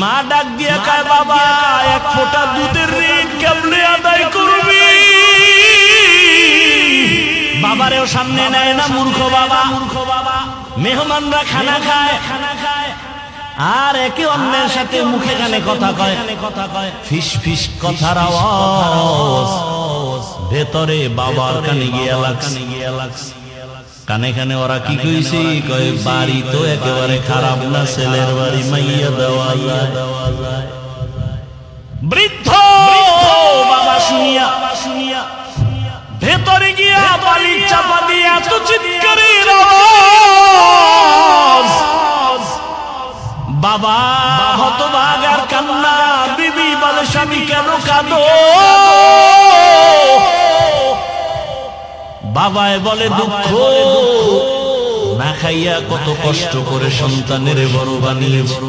মা ডাক দিয়া কয় বাবা এক ফোঁটা দুধের ঋণ কেমনে আদায় করবি? বাবারেও সামনে নেয় না, মূর্খ বাবা। মেহমানরা খানা খায় আর একে অন্যের সাথে মুখে কানে কথা কয়, ফিস ফিস কথার আওয়াজ ভেতরে বাবার কানে গিয়া লাগছে। কানে কানে ওরা কি কইছে, কয় বাড়ি তো একেবারে খারাপ না, ছেলের বাড়ি মাইয়া দেওয়া যায়। বৃদ্ধ বাবা শুনিয়া ভেতরে গিয়া বালির চাপা দিয়ে এত চিৎকারের আওয়াজ, বাবা হতভাগ আর কান্না। বিবি বলে স্বামী কেন কাঁদো? বাবায় বলে দুঃখ না খাইয়া কত কষ্ট করে সন্তানের বড় বানিয়েছে।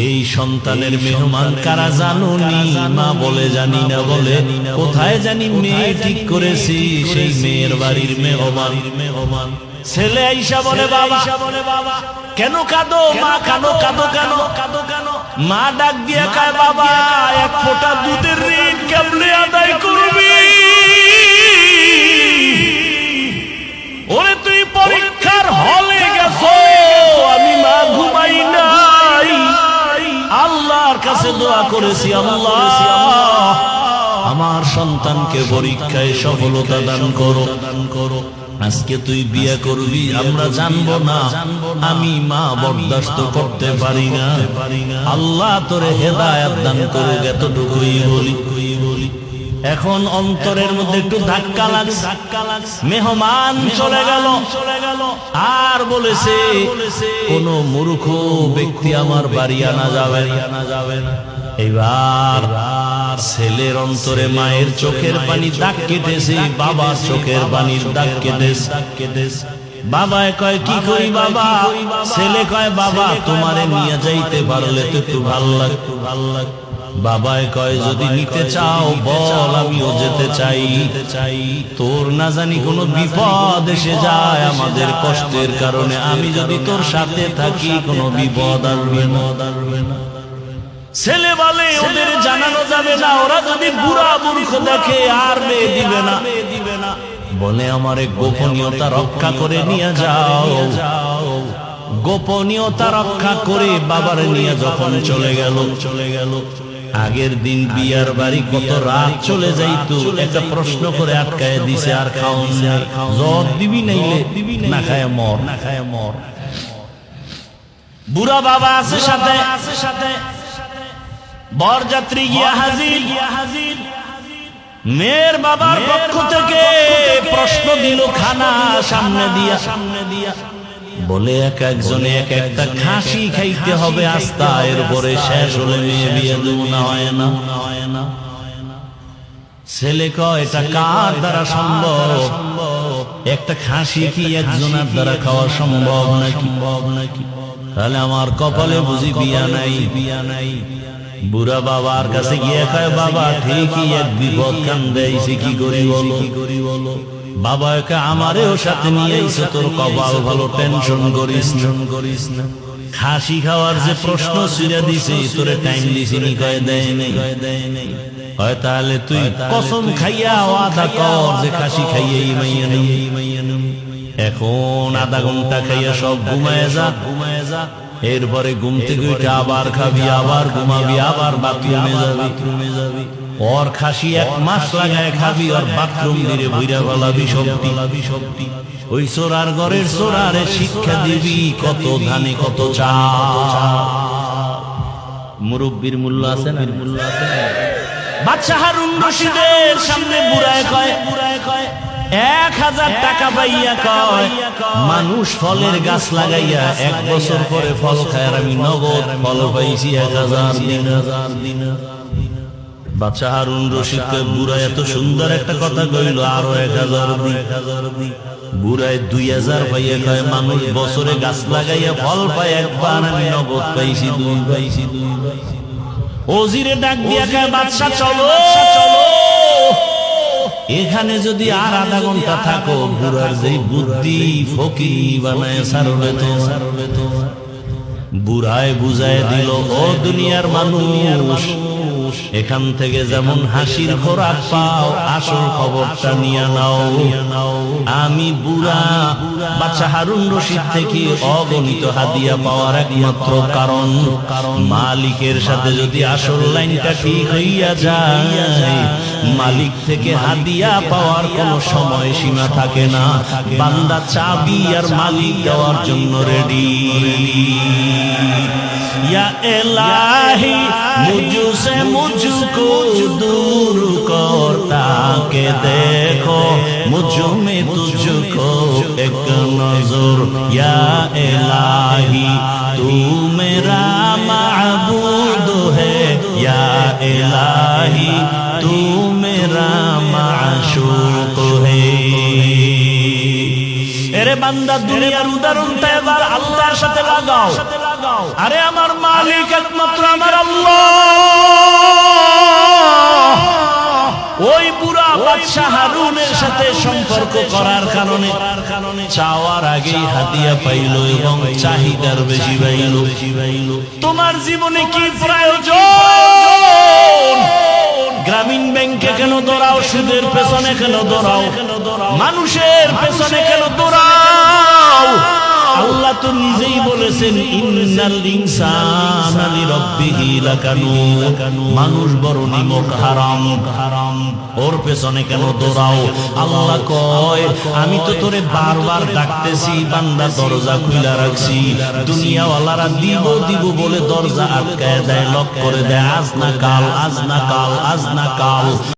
এই সন্তানের মেহমান কারা জানো নি? মা বলে জানি না, বলে কোথায় জানি মেয়ে ঠিক করেছি, সেই মেয়ের বাড়ির মেহমান। ছেলে আইসা বলে বাবা কেন কাঁদো? মা কাঁদো কেন? মা ডাক দিয়া কয় বাবা এক ফোঁটা দুধের ঋণ কেমনে আদায় করবি? ওরে তুই পরীক্ষার হলে গেছো, আমি মা ঘুমাই নাই, আল্লাহর কাছে দোয়া করেছি, আল্লাহ আমার সন্তানকে পরীক্ষায় সফলতা দান করো। আজকে তুই বিয়ে করবি, আমরা জানবো না, আমি মা বরদাস্ত করতে পারি না, আল্লাহ তোরে হেদায়েত দান করুক, এতটুকুই বলি। এখন অন্তরের মধ্যে একটু ধাক্কা লাগছে। মেহমান চলে গেল আর বলেছে কোন মূর্খ ব্যক্তি আমার বাড়ি আনা যাবে না। এবার ছেলের অন্তরে মায়ের চোখের পানি দাগ কেটেছে, বাবার চোখের পানির দাগ কেটেছে। বাবায় কয় কি করি বাবা? ছেলে কয় বাবা তোমারে নিয়ে যাইতে পারলে তো একটু ভাল লাগতো। বাবায় কয় যদি নিতে চাও বল, আমিও যেতে চাই। তোর না জানি কোনো বিপদ এসে যায় আমাদের কষ্টের কারণে, আমি যদি তোর সাথে থাকি কোনো বিপদ আসবে না। ছেলে বলে ওদের জানানো যাবে না, ওরা যদি বুড়া মূর্খ দেখে আর মেয়ে দিবে না। বলে আমারে গোপনীয়তা রক্ষা করে নিয়ে যাও। গোপনীয়তা রক্ষা করে বাবার নিয়ে যখন চলে গেল, আগের দিন বিয়ার বাড়ি কত রাত চলে যাইতো, একটা প্রশ্ন করে আটকায় দিছে, আর খাওন জব দিবি নাইলে না খায় মর। বুড়া বাবা আছে সাথে, বরযাত্রী গিয়া হাজির। মেয়ের বাবার পক্ষ থেকে প্রশ্ন দিল খানা সামনে দিয়া, বলে একজনে এক একটা খাসি খাইতে হবে আস্তা, এরপরে শেষ হলে মেয়ে বিয়ে দেবো না, হয় না। ছেলে কয় এটা কার দ্বারা সম্ভব? একটা খাসি কি একজনের দ্বারা খাওয়া সম্ভব নাকি? তাহলে আমার কপালে বুঝি বিয়া নাই। বুড়া বাবার কাছে গিয়ে কয় বাবা ঠিকই এক বিপদ কান্দাইছে, কি করি বলো? বাবা একা আমারেও সাথে নিয়ে এসে, তোর কপাল ভালো, টেনশন করিস না। খাসি খাওয়ার যে প্রশ্ন ছিড়ে দিছে, তোরে টাইম দিছি নি? কয় দেয় নাই। হয় তাহলে তুই কসম খাইয়া ওয়াদা কর যে খাসি খাইয়াই মাইয়া নেই। এখন আধা ঘন্টা খাইয়া সব ঘুমায় যা, এরপরে ঘুম থেকে উঠে আবার খাবি, আবার ঘুমাবি, আবার বাথরুমে যাবি। ওর খাসি 1 মাস লাগায় খাবি, ওর বাথরুম দিয়ে ভুইরা ফেলাবি সবটি। ওই চোরার ঘরের চোরারে শিক্ষা দিবি কত ধানে কত চাল। মুরব্বির মূল্য আছে না? বাদশা হারুন রশিদের সামনে বুড়ায় কয় 1000 টাকা পাইয়া কয় মানুষ ফলের গাছ লাগাইয়া 1 বছর পরে ফল খায়, আর আমি নগদ ফল পাইছি 1000 দিন। বাদশা হারুন রশিদকে বুড়া এত সুন্দর একটা কথা কইল, আরো 1000 দিন। বুড়ায় 2000 পাইয়া কয় মানুষ বছরে গাছ লাগাইয়া ফল পায় একবার, আমি নগদ পাইছি 2 ওজিরে ডাক দিয়া কয় বাদশা চলো, এখানে যদি আর আধা ঘন্টা থাকো বুড়ার যে বুদ্ধি ফকির বানায় সারবে তো। বুড়ায় বুঝায় দিল, ও দুনিয়ার মানুষ, এখান থেকে যেমন হাসির খোরাক পাও, আসল খবরটা নিয়ে নাও। আমি বুড়া বাদশা হারুন রশিদ থেকে অগণিত হাদিয়া পাওয়ার একমাত্র কারণ, মালিকের সাথে যদি আসল লাইনটা ঠিক হইয়া যায়, মালিক থেকে হাদিয়া পাওয়ার কোনো সময় সীমা থাকে না। বান্দা চাবি আর মালিক দেওয়ার জন্য রেডি। या इलाही मुझसे मुझको दूर करता के देखो, मुझ में तुझको एक नजर। या इलाही तू मेरा माबूद है, या इलाही तू मेरा माशूक है। এরে বান্দা, দুনিয়ার উদাহরণটা এবার আল্লাহর সাথে লাগাও। আরে আমার মালিক একমাত্র আমার আল্লাহ। ওই বুড়া বাদশা হারুনের সাথে সম্পর্ক করার কারণে চাওয়ার আগেই হাদিয়া পাইল এবং চাহিদার বেশি পাইল। তোমার জীবনে কি প্রয়োজন? গ্রামীণ ব্যাংকে কেন দৌড়াও? সুদের পেছনে কেন দৌড়াও? মানুষের পেছনে কেন দৌড়াও? আল্লাহ তো নিজেই বলেছেন, ইন্নাল ইনসানা লিরাব্বিহি লাকানুদ। মানুষ বড় নিমক হারাম, ওর পেছনে কেন দৌড়াও? আল্লাহ কয়, আমি তো তোরে বারবার ডাকতেছি, বান্দা দরজা খুইলা রাখছি। দুনিয়াওয়ালারা দিব দিব বলে দরজা আটকায় দেয়, লক করে দেয়, আজ না কাল, আজ না কাল, আজ না কাল।